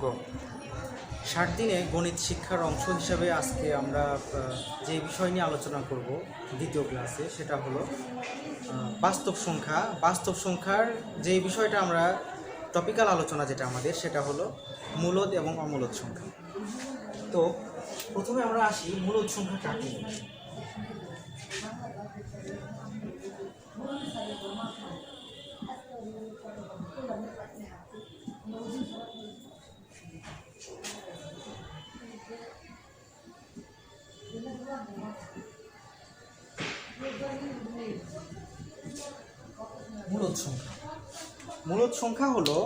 গো 60 দিনে গণিত শিক্ষার অংশ হিসাবে আজকে আমরা যে বিষয় নিয়ে আলোচনা করব দ্বিতীয় ক্লাসে, সেটা হলো বাস্তব সংখ্যা। বাস্তব সংখ্যার যে বিষয়টা আমরা টপিক্যাল আলোচনা যেটা আমাদের, সেটা হলো মূলদ এবং অমূলদ সংখ্যা। তো প্রথমে আমরা আসি মূলদ সংখ্যা কাকে বলে। মূলদ সংখ্যা, মূলদ সংখ্যা হলো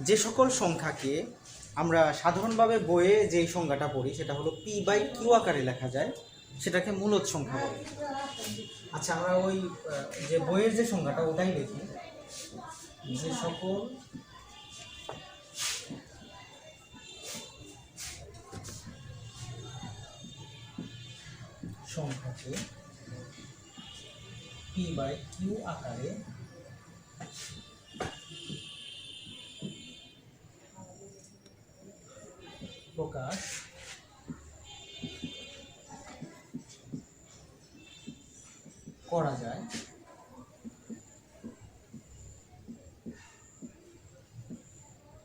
যে সকল সংখ্যাকে আমরা সাধারণভাবে বইয়ে যেই সংখ্যাটা পড়ি সেটা হলো p/q আকারে লেখা যায়, সেটাকে মূলদ সংখ্যা বলে। আচ্ছা, আমরা ওই যে বইয়ের যে সংখ্যাটা ওটাই দেখি। যে সকল সংখ্যাকে p/q আকারে প্রকাশ করা যায়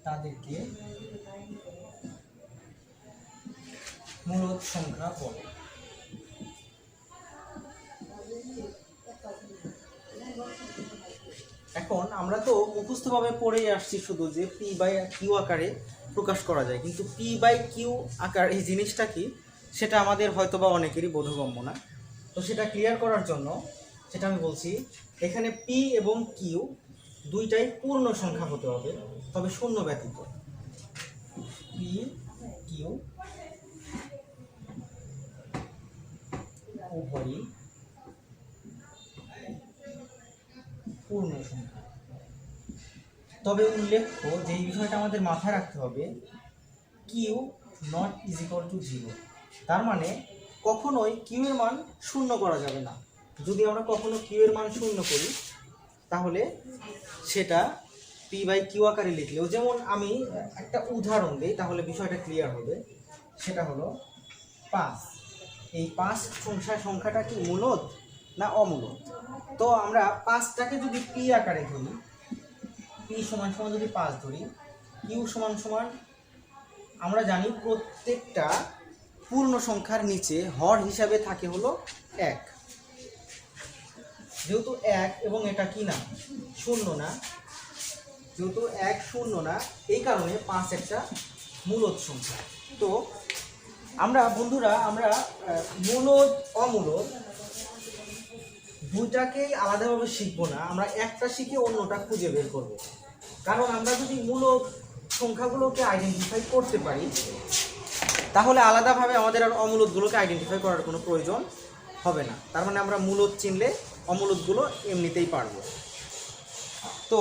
তাদেরকে মূলদ সংখ্যা বলে। এখন আমরা তো মুখস্থভাবে পড়েই আসছি শুধু যে p/q আকারে প্রকাশ করা যায়, কিন্তু p/q আকার এই জিনিসটা কি সেটা আমাদের হয়তোবা অনেকেরই বোধগম্য না। তো সেটা ক্লিয়ার করার জন্য সেটা আমি বলছি, এখানে p এবং q দুইটাই পূর্ণ সংখ্যা হতে হবে, তবে শূন্য ব্যতীত। p q উভয়ই পূর্ণ সংখ্যা। তবে উল্লেখ্য যে এই বিষয়টা আমাদের মাথায় রাখতে হবে, Q naught is equal to 0। তার মানে কখনোই কিউ এর মান শূন্য করা যাবে না। যদি আমরা কখনো কিউ এর মান শূন্য করি তাহলে সেটা p/q আকারে লিখলেও, যেমন আমি একটা উদাহরণ দিই তাহলে বিষয়টা ক্লিয়ার হবে। সেটা হলো 5। এই 5 সংখ্যাটা কি মূলদ না অমূলদ? তো আমরা 5টাকে যদি p আকারে ধরি, p সমান সমান যদি 5 ধরি, q সমান সমান আমরা জানি প্রত্যেকটা পূর্ণ সংখ্যার নিচে হর হিসাবে থাকে হলো 1। যেহেতু 1 এবং এটা কি না, শূন্য না, যেহেতু 1 শূন্য না, এই কারণে 5 একটা মূলদ সংখ্যা। তো আমরা বন্ধুরা মূলদ অমূলদ দুইটাকেই আলাদাভাবে শিখবো না, আমরা একটা শিখে অন্যটা খুঁজে বের করব। কারণ আমরা যদি মূলদ সংখ্যাগুলোকে আইডেন্টিফাই করতে পারি তাহলে আলাদাভাবে আমাদের আর অমূলদগুলোকে আইডেন্টিফাই করার কোনো প্রয়োজন হবে না। তার মানে আমরা মূলদ চিনলে অমূলদগুলো এমনিতেই পারবো। তো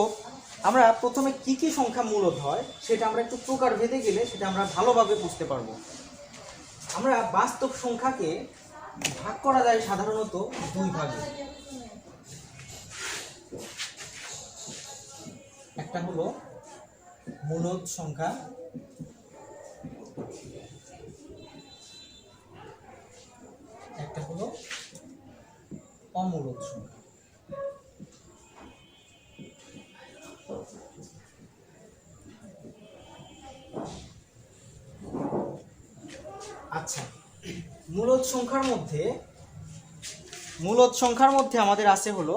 আমরা প্রথমে কি কি সংখ্যা মূলদ হয় সেটা আমরা একটু প্রকার ভেদে গেলে সেটা আমরা ভালোভাবে বুঝতে পারবো। আমরা বাস্তব সংখ্যাকে ভাগ করা যায় সাধারণত দুই ভাগে। একটা হলো মূলদ সংখ্যা, একটা হলো অমূলদ সংখ্যা। আচ্ছা, মূলদ সংখ্যার মধ্যে আমাদের আছে হলো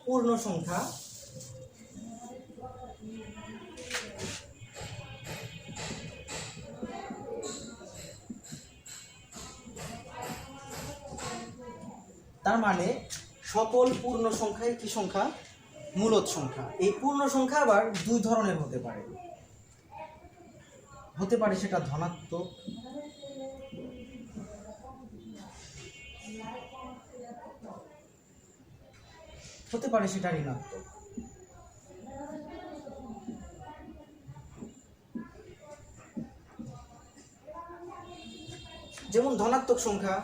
পূর্ণ সংখ্যা, তার মানে সকল পূর্ণ সংখ্যাই কি সংখ্যা? মূলদ সংখ্যা। এই পূর্ণ সংখ্যা আবার দুই ধরনের হতে পারে সেটা ধনাত্মক হতে পারে, সেটা ঋণাত্মক। যেমন ধনাত্মক সংখ্যা,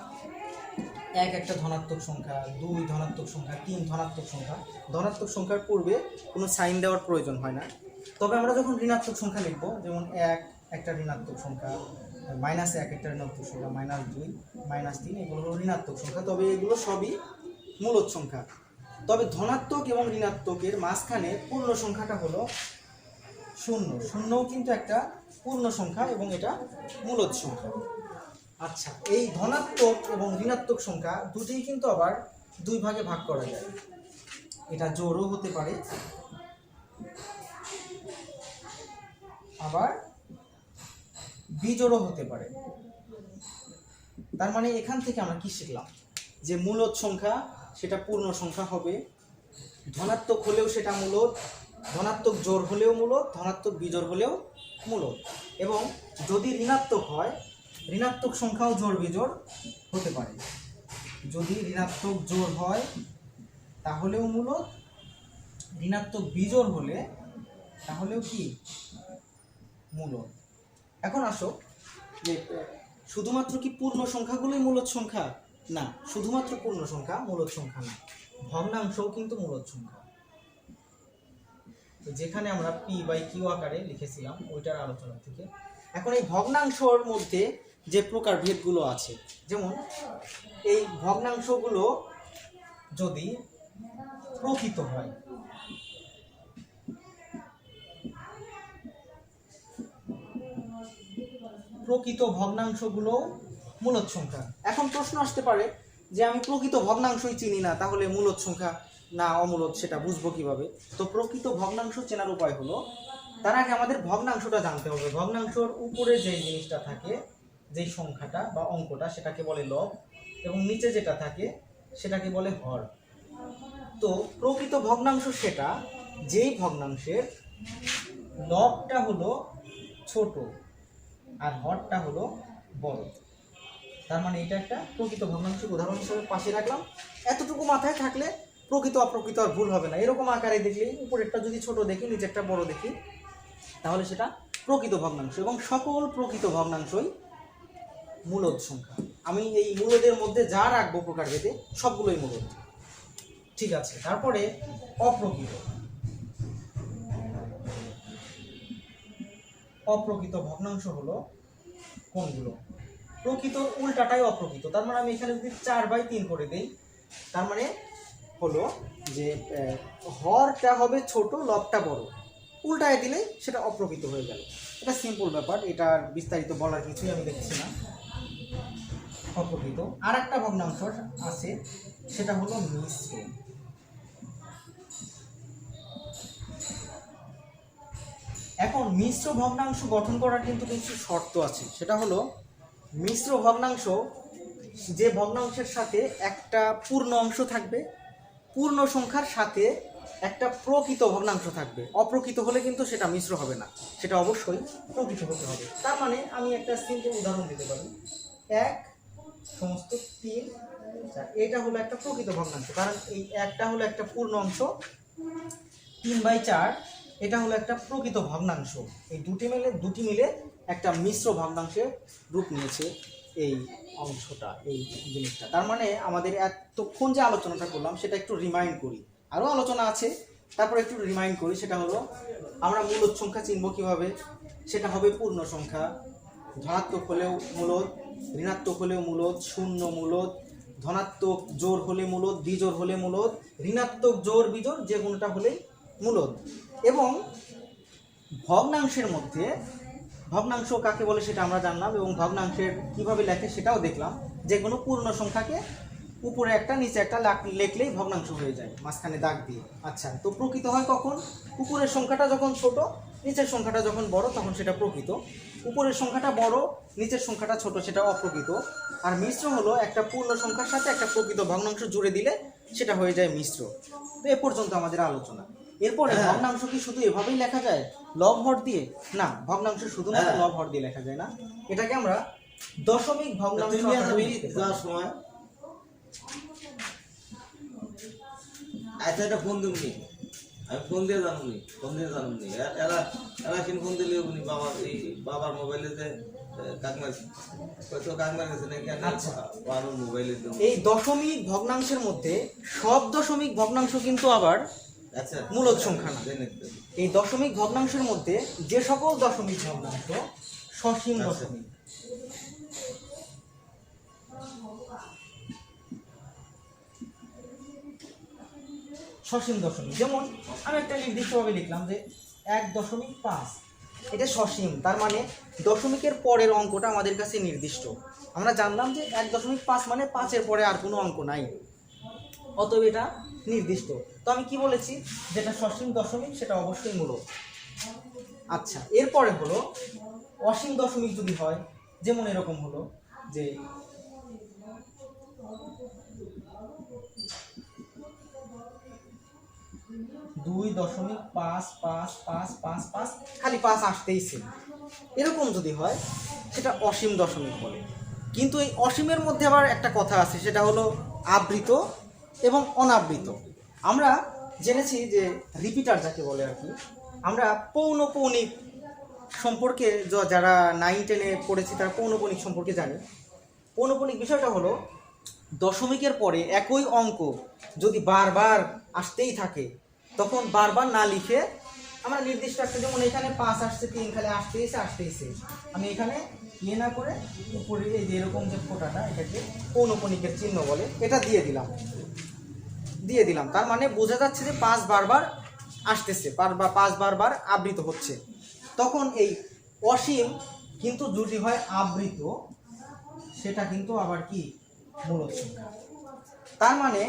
1 একটা ধনাত্মক সংখ্যা, 2 ধনাত্মক সংখ্যা, 3 ধনাত্মক সংখ্যা। ধনাত্মক সংখ্যার পূর্বে কোনো সাইন দেওয়ার প্রয়োজন হয় না। তবে আমরা যখন ঋণাত্মক সংখ্যা লিখব, যেমন 1 একটা ঋণাত্মক সংখ্যা, -1 একটা ঋণাত্মক সংখ্যা, -2 -3 এগুলো হলো ঋণাত্মক সংখ্যা, তবে এগুলো সবই মূলদ সংখ্যা। তবে ধনাত্মক এবং ঋণাত্মকের মাঝখানে পূর্ণ সংখ্যাটা হলো 0। 0ও কিন্তু একটা পূর্ণ সংখ্যা এবং এটা মূলদ সংখ্যা। আচ্ছা, এই ধনাত্মক এবং ঋণাত্মক সংখ্যা দুটিই কিন্তু আবার দুই ভাগে ভাগ করা যায়। এটা জোড়ও হতে পারে, আবার বিজোড়ও হতে পারে। তার মানে এখান থেকে আমরা কি শিখলাম, যে মূলদ সংখ্যা সেটা পূর্ণ সংখ্যা হবে, ধনাত্মক হলেও সেটা মূলদ, ধনাত্মক জোড় হলেও মূলদ, ধনাত্মক বিজোড় হলেও মূলদ। এবং যদি ঋণাত্মক হয়, ঋণাত্মক সংখ্যাও জোড় বিজোড় হতে পারে। যদি ঋণাত্মক জোড় হয় তাহলেও মূলদ, ঋণাত্মক বিজোড় হলে তাহলেও কি মূলদ। এখন আসো যে শুধুমাত্র কি পূর্ণ সংখ্যাগুলোই মূলদ সংখ্যা? না, শুধুমাত্র পূর্ণ সংখ্যা মূলদ সংখ্যা না, ভগ্নাংশও কিন্তু মূলদ সংখ্যা। যেখানে আমরা p/q আকারে লিখেছিলাম ওইটার আলোচনা থেকে এখন এই ভগ্নাংশের মধ্যে যে প্রকারভেদগুলো আছে, যেমন এই ভগ্নাংশগুলো যদি প্রকৃত হয়, প্রকৃত ভগ্নাংশগুলো মূলদ সংখ্যা। এখন প্রশ্ন আসতে পারে যে আমি প্রকৃত ভগ্নাংশই চিনি না, তাহলে মূলদ সংখ্যা না অমূলদ সেটা বুঝবো কিভাবে? তো প্রকৃত ভগ্নাংশ চেনার উপায় হলো, তার আগে আমাদের ভগ্নাংশটা জানতে হবে। ভগ্নাংশের উপরে যে জিনিসটা থাকে, যেই সংখ্যাটা বা অঙ্কটা, সেটাকে বলে লব, এবং নিচে যেটা থাকে সেটাকে বলে হর। তো প্রকৃত ভগ্নাংশ সেটা যেই ভগ্নাংশের লবটা হলো ছোট আর হরটা হলো বড়। তার মানে এটা একটা প্রকৃত ভগ্নাংশের উদাহরণ হিসেবে পাশে রাখলাম। এতটুকু মাথায় থাকলে প্রকৃত অপ্রকৃত আর ভুল হবে না। এরকম আকারে দেখলে উপরেরটা যদি ছোট দেখি, নিচেরটা বড় দেখি, তাহলে সেটা প্রকৃত ভগ্নাংশ। এবং সকল প্রকৃত ভগ্নাংশই মূলদ সংখ্যা। আমি এই মূলদের মধ্যে যা রাখবো প্রকারভেদে সবগুলোই মূলদ। ঠিক আছে, তারপরে অপ্রকৃত। অপ্রকৃত ভগ্নাংশ হলো কোনগুলো? প্রকৃত উল্টাটাই অপ্রকৃত। তার মানে আমি এখানে যদি 4/3 করে দেই, তার মানে হলো যে হরটা হবে ছোট, লবটা বড়। উল্টায় দিলে সেটা অপ্রকৃত হয়ে গেল। এটা সিম্পল ব্যাপার, এটার বিস্তারিত বলার কিছুই আমি দেখছি না। অপ্রকৃত। আর একটা ভগ্নাংশ আছে, সেটা হলো মিশ্র। এখন মিশ্র ভগ্নাংশ গঠন করার কিন্তু কিছু শর্ত আছে। সেটা হলো মিশ্র ভগ্নাংশ, যে ভগ্নাংশের সাথে একটা পূর্ণ অংশ থাকবে, পূর্ণ সংখ্যার সাথে একটা প্রকৃত ভগ্নাংশ থাকবে। অপ্রকৃত হলে কিন্তু সেটা মিশ্র হবে না, সেটা অবশ্যই প্রকৃত হতে হবে। তার মানে আমি একটা সিম্পল উদাহরণ দিতে পারি, 1/3, এটা হলো একটা প্রকৃত ভগ্নাংশ, কারণ এই একটা হলো একটা পূর্ণ অংশ, 3/4 এটা হলো একটা প্রকৃত ভগ্নাংশ। এই দুটি মিলে একটা মিশ্র ভগ্নাংশের রূপ নিয়েছে এই অংশটা, এই জিনিসটা। তার মানে আমাদের এতক্ষণ যে আলোচনাটা করলাম সেটা একটু রিমাইন্ড করি। আরও আলোচনা আছে, তারপর একটু রিমাইন্ড করি। সেটা হলো আমরা মূলদ সংখ্যা চিনব কিভাবে? সেটা হবে পূর্ণ সংখ্যা, ধনাত্মক হলেও মূলদ, ঋণাত্মক হলেও মূলদ, শূন্য মূলদ, ধনাত্মক জোড় হলে মূলদ, বিজোড় হলে মূলদ, ঋণাত্মক জোড় বিজোড় যে কোনোটা হলেই মূলদ। এবং ভগ্নাংশের মধ্যে, ভগ্নাংশ কাকে বলে সেটা আমরা জানলাম, এবং ভগ্নাংশের কিভাবে লেখে সেটাও দেখলাম। যে কোনো পূর্ণ সংখ্যাকে উপরে একটা নিচে একটা লিখলেই ভগ্নাংশ হয়ে যায়, মাঝখানে দাগ দিয়ে। আচ্ছা, তো প্রকৃত হয় কখন? উপরের সংখ্যাটা যখন ছোট, নিচের সংখ্যাটা যখন বড়, তখন সেটা প্রকৃত। উপরের সংখ্যাটা বড়, নিচের সংখ্যাটা ছোট, সেটা অপ্রকৃত। আর মিশ্র হলো একটা পূর্ণ সংখ্যার সাথে একটা প্রকৃত ভগ্নাংশ জুড়ে দিলে সেটা হয়ে যায় মিশ্র। তো এ পর্যন্ত আমাদের আলোচনা। এরপরে ভগ্নাংশ কি শুধু এভাবেই লেখা যায় লব হর দিয়ে? না, ভগ্নাংশ শুধুমাত্র লব হর দিয়ে লেখা যায় না, এটাকে আমরা দশমিক ভগ্নাংশ সময়। আচ্ছা, এটা ফোন দিবনি, আমি ফোন দিয়ে জানুনি, এরা কিন্তু ফোন দিলে বাবার মোবাইলে যে কাকমার গেছে নাকি মোবাইলে। এই দশমিক ভগ্নাংশের মধ্যে সব দশমিক ভগ্নাংশ কিন্তু আবার মূলদ সংখ্যা না। এই দশমিক ভগ্নাংশের মধ্যে যে সকল দশমিক ভগ্নাংশ সসীম আচ্ছা। দশমিক। সসীম দশমিক, যেমন আমি একটা নির্দিষ্টভাবে লিখলাম যে 1.5, এটা সসীম, তার মানে দশমিকের পরের অঙ্কটা আমাদের কাছে নির্দিষ্ট। আমরা জানলাম যে 1.5 মানে 5-এর পরে আর কোনো অঙ্ক নাই, অতএব এটা নির্দিষ্ট। তো আমি কি বলেছি, যেটা সসীম দশমিক সেটা অবশ্যই মূলদ। আচ্ছা, এরপরে হলো অসীম দশমিক যদি হয়, যেমন এরকম হলো যে 2.555555, খালি 5 আসতেইছে, এরকম যদি হয় সেটা অসীম দশমিক বলে। কিন্তু এই অসীমের মধ্যে আবার একটা কথা আছে, সেটা হলো আবৃত এবং অনাবৃত। আমরা জেনেছি যে রিপিটার যাকে বলে আর কি, আমরা পৌনঃপৌনিক সম্পর্কে যারা 9-10-এ পড়েছি তারা পৌনঃপৌনিক সম্পর্কে জানি। পৌনঃপৌনিক বিষয়টা হলো দশমিকের পরে একই অঙ্ক যদি বারবার আসতেই থাকে, তখন বারবার না লিখে আমরা নির্দিষ্ট একটা, যেমন এখানে 5 আসছে, 3 খালি আসতেইছে, আমি এখানে ইয়ে না করে উপরে এই যে এরকম যে ফোঁটাটা, এটাকে পৌনঃপৌনিকের চিহ্ন বলে, এটা দিয়ে দিলাম। তার মানে বোঝা যাচ্ছে যে 5 বারবার আসতেছে, 5 বারবার আবৃত হচ্ছে। তখন এই অসীম কিন্তু যদি হয় আবৃত, সেটা কিন্তু আবার কি মূলদ সংখ্যা। তার মানে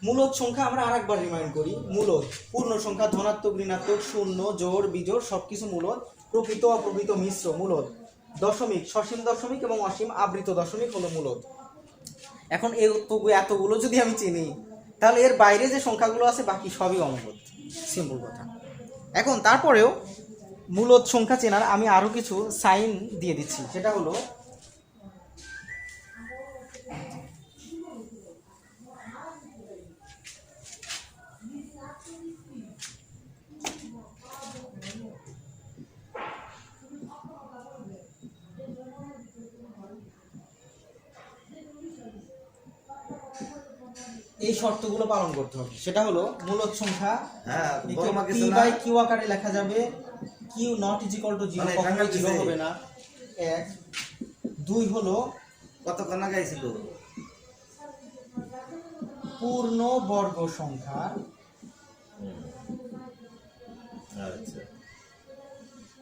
মূলদ সংখ্যা আমরা আরেকবার রিমাইন্ড করি, মূলদ পূর্ণ সংখ্যা, ধনাত্মক ঋণাত্মক শূন্য জোড় বিজোড় সবকিছু মূলদ, প্রকৃত অপ্রকৃত মিশ্র মূলদ, দশমিক সসীম দশমিক এবং অসীম আবৃত দশমিক হলো মূলদ। এখন এতগুলো যদি আমি চিনি, তাহলে এর বাইরে যে সংখ্যাগুলো আছে বাকি সবই অমূলদ, সিম্পল কথা। এখন তারপরেও মূলদ সংখ্যা চেনার আমি আরো কিছু সাইন দিয়ে দিচ্ছি, সেটা হলো এই শর্তগুলো পালন করতে হবে। সেটা হলো মূলদ সংখ্যা হ্যাঁ, p বাই কিউ আকারে লেখা যাবে, Q naught is equal to 0, কখনো 0 হবে না। 1 2 হলো কতক্ষণ আগে ছিল পূর্ণ বর্গ সংখ্যা, আচ্ছা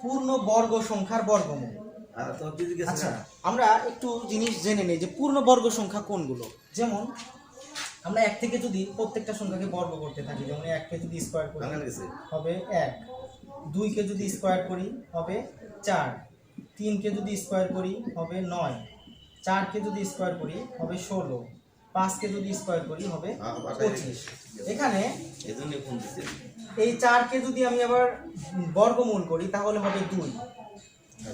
পূর্ণ বর্গ সংখ্যার বর্গমূল। আর তো দিদি গেছে আচ্ছা, না আমরা একটু জিনিস জেনে নেই যে পূর্ণ বর্গ সংখ্যা কোনগুলো। যেমন আমরা 1 থেকে যদি প্রত্যেকটা সংখ্যাকে বর্গ করতে থাকি, যেমন 1 কে যদি স্কয়ার করি ভাঙা গেছে হবে 1, 2 কে যদি স্কয়ার করি হবে 4, 3 কে যদি স্কয়ার করি হবে 9, 4 কে যদি স্কয়ার করি হবে 16, 5 কে যদি স্কয়ার করি হবে 25। এখানে এজন্যই ফোন দিছে। এই 4 কে যদি আমি আবার বর্গমূল করি তাহলে হবে 2।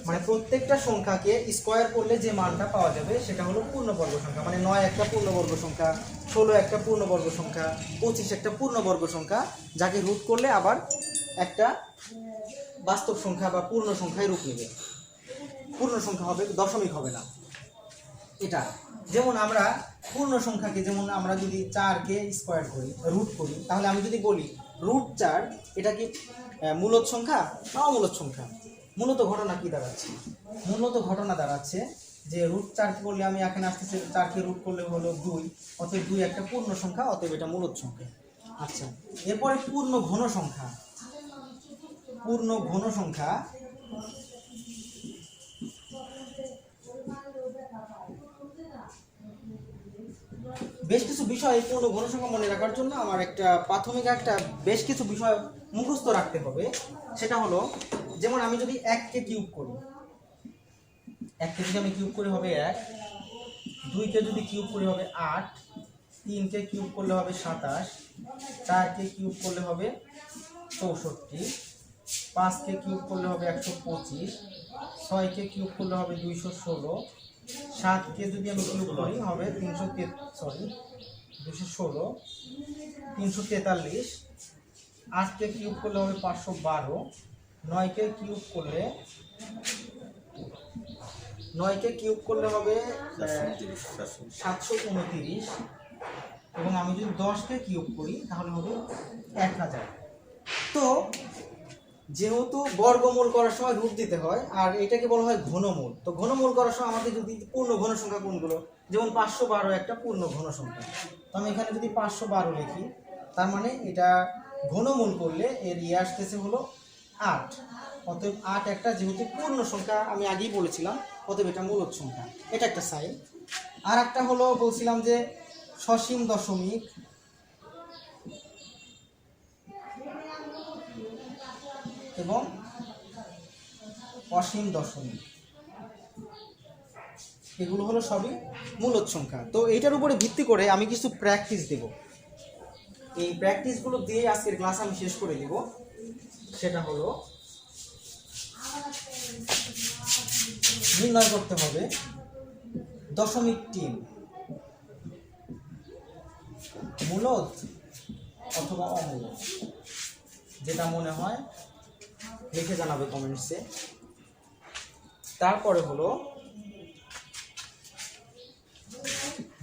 মানে প্রত্যেকটা সংখ্যাকে স্কয়ার করলে যে মানটা পাওয়া যাবে সেটা হলো পূর্ণবর্গ সংখ্যা। মানে 9 একটা পূর্ণবর্গ সংখ্যা, 16 একটা পূর্ণবর্গ সংখ্যা, 25 একটা পূর্ণবর্গ সংখ্যা, যাকে রুট করলে আবার একটা বাস্তব সংখ্যা বা পূর্ণ সংখ্যায় রূপ নেবে। পূর্ণ সংখ্যা হবে, দশমিক হবে না। এটা যেমন আমরা পূর্ণ সংখ্যাকে, যেমন আমরা যদি 4 কে স্কয়ার করি, রুট করি, তাহলে আমি যদি বলি √4, এটা কি মূলদ সংখ্যা না অমূলদ সংখ্যা? মূলত ঘটনা কি দাঁড়াচ্ছে? মূলত ঘটনা দাঁড়াচ্ছে যে √4 কে করলে আমি এখানে আসতেছে 4 কে রুট করলে হলো 2, অতএব 2 একটা পূর্ণ সংখ্যা, অতএব এটা মূলদ সংখ্যা। আচ্ছা, এরপরে পূর্ণ ঘন সংখ্যা। পূর্ণ ঘন সংখ্যা বেশ কিছু বিষয় পূর্ণ ঘন সংখ্যা মনে রাখার জন্য আমার একটা প্রাথমিক বেশ কিছু বিষয় মুখস্থ রাখতে হবে। সেটা হলো, যেমন আমি যদি 1 কে কিউব করি, 1 কে যদি আমি কিউব করি হবে 1, 2 কে যদি কিউব করি হবে 8, 3 কে কিউব করলে হবে 27, 4 কে কিউব করলে হবে 64, 5 কে কিউব করলে হবে 125, 6 কে কিউব করলে হবে 216, 7 কে যদি আমি কিউব করি হবে 216, 343, 8 কে কিউব করলে হবে 512, 9 কে কিউব করলে হবে 729, এবং আমি যদি 10 কে কিউব করি তাহলে হবে 1000। তো যেহেতু বর্গমূল করার সময় রুট দিতে হয়, আর এটাকে বলা হয় ঘনমূল। তো ঘনমূল করার সময় আমাদের যদি পূর্ণ ঘন সংখ্যা কোনগুলো, যেমন 512 একটা পূর্ণ ঘন সংখ্যা, তো আমি এখানে যদি 512 লিখি, তার মানে এটা ঘনমূল করলে এর আসতেছে হলো 8। অতএব 8 একটা যেহেতু পূর্ণ সংখ্যা, আমি আগেই বলেছিলাম, অতএব এটা মূলদ সংখ্যা। এটা একটা সাইন। আর একটা হলো বলছিলাম যে সসীম দশমিক এবং অসীম দশমিক, এগুলো হলো সবই মূলদ সংখ্যা। তো এইটার উপরে ভিত্তি করে আমি কিছু প্র্যাকটিস দেব। এই প্র্যাকটিসগুলো দিয়ে আজকের ক্লাস আমি শেষ করে দিব। সেটা হলো নির্ণয় করতে হবে দশমিক টিম মূলদ অথবা অমূলদ, যেটা মনে হয় লিখে জানাবে কমেন্টসে। তারপরে হলো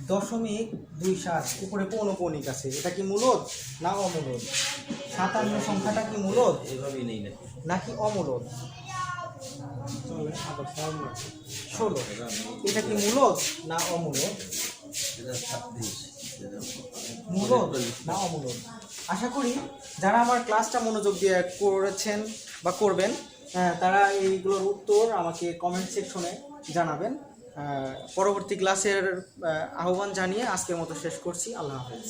0.27 উপরে পৌনঃপুনিক আছে, এটা কি মূলদ না অমূলদ? 57 সংখ্যাটা কি মূলদ এইভাবেই নেই না নাকি অমূলদ? 16 এটা কি মূলদ না অমূলদ? এটা 26 মূলদ না অমূলদ? আশা করি যারা আমার ক্লাসটা মনোযোগ দিয়ে করেছেন বা করবেন, তারা এইগুলোর উত্তর আমাকে কমেন্ট সেকশনে জানাবেন। পরবর্তী ক্লাসের আহ্বান জানিয়ে আজকের মতো শেষ করছি। আল্লাহ হাফেজ।